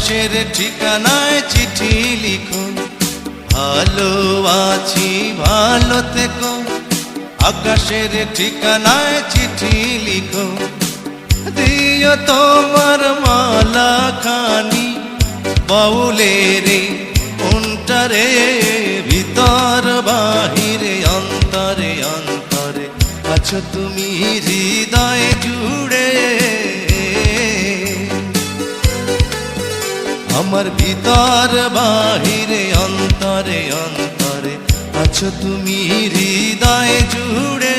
আকাশের ঠিকানায় চিঠি লিখো, ভালো আছি ভালো থেকো। আকাশের ঠিকানায় চিঠি লিখো, দিও তোমার মালা খানি বাউলের অন্তরে, ভিতর বাহিরে অন্তরে অন্তরে আছো তুমি হৃদয় জুড়ে। আমার ভিতর বাহিরে অন্তরে অন্তরে আছো তুমি হৃদয় জুড়ে।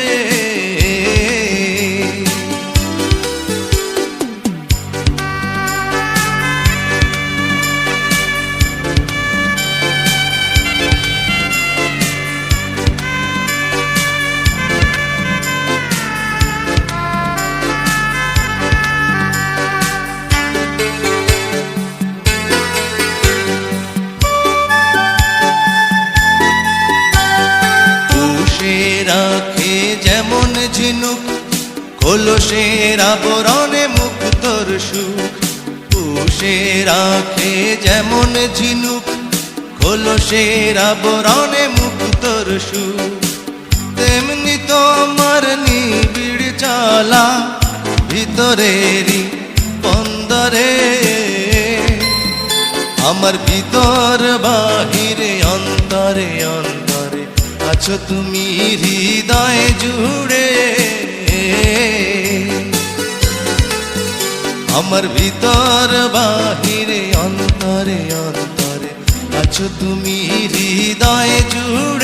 রাখে যেমন ঝিনুক কলসের আবরণে মুক্তর সুখ, পুষে রাখে যেমন ঝিনুক কলসের আবরণে মুক্তর সুখ, তেমনি তোমার নিবিড় চলা ভিতরেরই বন্দরে। আমার ভিতর বাহিরে অন্তরে অন্তরে আছো তুমি হৃদয় জুড়ে। আমার ভিতর বাহিরে অন্তরে অন্তরে আছো তুমি হৃদয় জুড়ে।